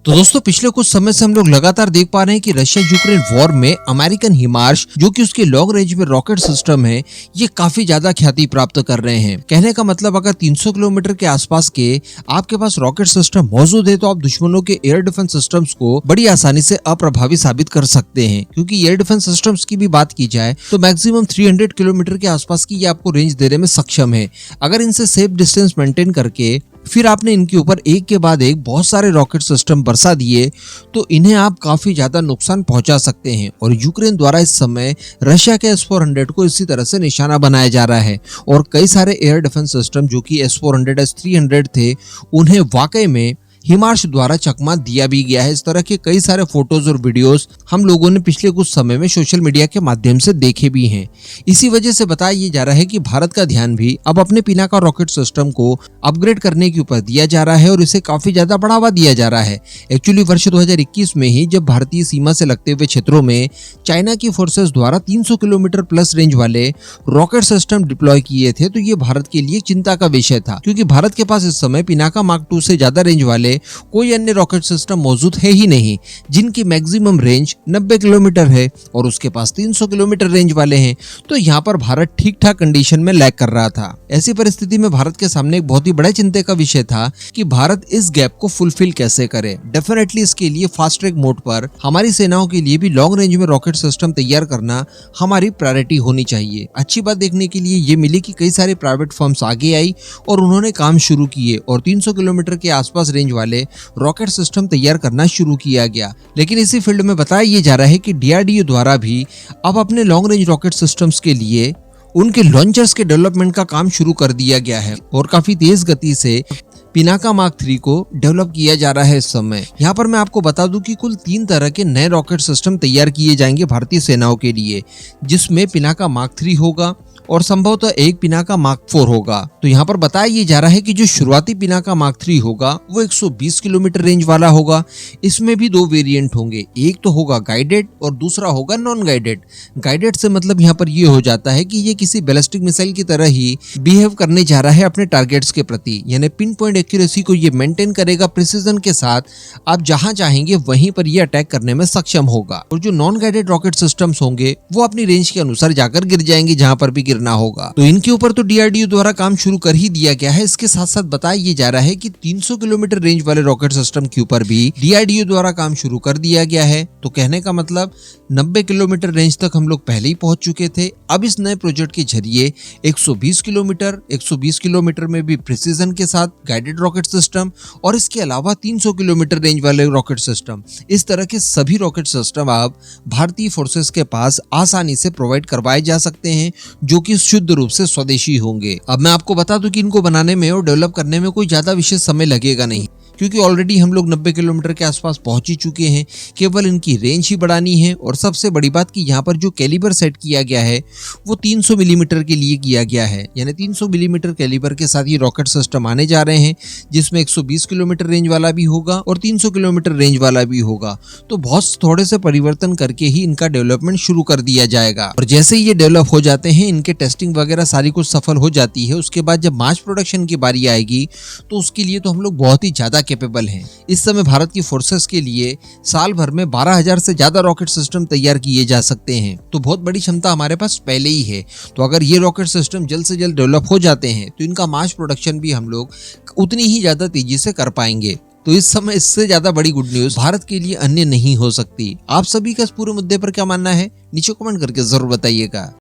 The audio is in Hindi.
तो दोस्तों पिछले कुछ समय से हम लोग लगातार देख पा रहे हैं कि रशिया यूक्रेन वॉर में अमेरिकन हिमार्स जो कि उसके लॉन्ग रेंज में रॉकेट सिस्टम है, ये काफी ज्यादा ख्याति प्राप्त कर रहे हैं। कहने का मतलब अगर 300 किलोमीटर के आसपास के आपके पास रॉकेट सिस्टम मौजूद है तो आप दुश्मनों के एयर डिफेंस सिस्टम्स को बड़ी आसानी से अप्रभावी साबित कर सकते हैं। क्योंकि एयर डिफेंस सिस्टम्स की भी बात की जाए तो मैक्सिमम 300 किलोमीटर के आसपास की ये आपको रेंज देने में सक्षम है। अगर इनसे सेफ डिस्टेंस मेंटेन करके फिर आपने इनके ऊपर एक के बाद एक बहुत सारे रॉकेट सिस्टम बरसा दिए तो इन्हें आप काफी ज्यादा नुकसान पहुंचा सकते हैं। और यूक्रेन द्वारा इस समय रशिया के S-400 को इसी तरह से निशाना बनाया जा रहा है और कई सारे एयर डिफेंस सिस्टम जो कि S-400 S-300 थे उन्हें वाकई में हिमार्स द्वारा चकमा दिया भी गया है। इस तरह के कई सारे फोटोज और वीडियोस हम लोगों ने पिछले कुछ समय में सोशल मीडिया के माध्यम से देखे भी हैं। इसी वजह से बताया ये जा रहा है कि भारत का ध्यान भी अब अपने पिनाका रॉकेट सिस्टम को अपग्रेड करने के ऊपर दिया जा रहा है और इसे काफी ज्यादा बढ़ावा दिया जा रहा है। एक्चुअली वर्ष 2021 में ही जब भारतीय सीमा से लगते हुए क्षेत्रों में चाइना की फोर्सेस द्वारा 300 किलोमीटर प्लस रेंज वाले रॉकेट सिस्टम डिप्लॉय किए थे तो ये भारत के लिए चिंता का विषय था, क्योंकि भारत के पास इस समय पिनाका मार्क 2 से ज्यादा रेंज वाले कोई अन्य रॉकेट सिस्टम मौजूद है ही नहीं, जिनकी मैक्सिमम रेंज 90 किलोमीटर है और उसके पास 300 किलोमीटर रेंज वाले हैं। तो यहाँ पर भारत ठीक ठाक कंडीशन में लैग कर रहा था। ऐसी परिस्थिति में भारत के सामने एक बहुत ही बड़े चिंता का विषय था कि भारत इस गैप को फुलफिल कैसे करे। डेफिनेटली इसके लिए फास्ट ट्रैक मोड पर हमारी सेनाओं के लिए भी लॉन्ग रेंज में रॉकेट सिस्टम तैयार करना हमारी प्रायोरिटी होनी चाहिए। अच्छी बात देखने के लिए ये मिली कि कई सारे प्राइवेट फर्म्स आगे आई और उन्होंने काम शुरू किए और 300 किलोमीटर के आसपास रेंज वाले रॉकेट सिस्टम तैयार करना शुरू किया गया। लेकिन इसी फील्ड में बताया ये जा रहा है कि DRDO द्वारा भी अब अपने लॉन्ग रेंज रॉकेट सिस्टम्स के लिए उनके लॉन्चर्स के डेवलपमेंट का काम शुरू कर दिया गया है और काफी तेज गति से पिनाका मार्क 3 को डेवलप किया जा रहा है इस समय। यहाँ पर मैं आपको बता दूं कि कुल 3 तरह के नए रॉकेट सिस्टम तैयार किए जाएंगे भारतीय सेनाओं के लिए, जिसमें पिनाका मार्क 3 होगा और संभवतः एक पिनाका मार्क 4 होगा। तो यहाँ पर बताया ये जा रहा है कि जो शुरुआती पिनाका मार्क 3 होगा वो 120 किलोमीटर रेंज वाला होगा। इसमें भी 2 वेरिएंट होंगे, एक तो होगा गाइडेड और दूसरा होगा नॉन गाइडेड। गाइडेड से मतलब यहाँ पर ये हो जाता है कि ये किसी बैलिस्टिक मिसाइल की तरह ही बिहेव करने जा रहा है अपने टारगेट्स के प्रति, यानी पिन पॉइंट एक्यूरेसी को ये मेंटेन करेगा प्रिसीजन के साथ। आप जहां चाहेंगे वहीं पर ये अटैक करने में सक्षम होगा। और जो नॉन गाइडेड रॉकेट सिस्टम्स होंगे वो अपनी रेंज के अनुसार जाकर गिर जाएंगे जहां पर भी गिरना होगा। तो इनके ऊपर तो DRDO द्वारा काम शुरू कर ही दिया गया है। इसके साथ साथ बताया ये जा रहा है कि 300 किलोमीटर रेंज वाले रॉकेट सिस्टम के ऊपर भी DRDO द्वारा काम शुरू कर दिया गया है। तो कहने का मतलब 90 किलोमीटर रेंज तक हम लोग पहले ही पहुंच चुके थे। अब इस नए प्रोजेक्ट के जरिए 120 किलोमीटर में भी प्रिसीजन के साथ गाइडेड रॉकेट सिस्टम और इसके अलावा 300 किलोमीटर रेंज वाले रॉकेट सिस्टम, इस तरह के सभी रॉकेट सिस्टम आप भारतीय फोर्सेस के पास आसानी से प्रोवाइड करवाए जा सकते हैं, जो कि शुद्ध रूप से स्वदेशी होंगे। अब मैं आपको बता दूं कि इनको बनाने में और डेवलप करने में कोई ज्यादा विशेष समय लगेगा नहीं, क्योंकि ऑलरेडी हम लोग 90 किलोमीटर के आसपास पहुंच ही चुके हैं। केवल इनकी रेंज ही बढ़ानी है। और सबसे बड़ी बात कि यहाँ पर जो कैलिबर सेट किया गया है वो 300 मिलीमीटर के लिए किया गया है, यानी 300 मिलीमीटर कैलिबर के साथ ये रॉकेट सिस्टम आने जा रहे हैं, जिसमें 120 किलोमीटर रेंज वाला भी होगा और 300 किलोमीटर रेंज वाला भी होगा। तो बहुत थोड़े से परिवर्तन करके ही इनका डेवलपमेंट शुरू कर दिया जाएगा। और जैसे ही ये डेवलप हो जाते हैं, इनके टेस्टिंग वगैरह सारी कुछ सफल हो जाती है, उसके बाद जब मास प्रोडक्शन की बारी आएगी तो उसके लिए तो हम लोग बहुत ही ज्यादा कैपेबल हैं। इस समय भारत की फोर्सेस के लिए साल भर में 12,000 से ज्यादा रॉकेट सिस्टम तैयार किए जा सकते हैं। तो बहुत बड़ी क्षमता हमारे पास पहले ही है। तो अगर ये रॉकेट सिस्टम जल्द से जल्द डेवलप हो जाते हैं तो इनका मास प्रोडक्शन भी हम लोग उतनी ही ज्यादा तेजी से कर पाएंगे। तो इस समय इससे ज्यादा बड़ी गुड न्यूज भारत के लिए अन्य नहीं हो सकती। आप सभी का इस पूरे मुद्दे पर क्या मानना है, नीचे कमेंट करके जरूर बताइएगा।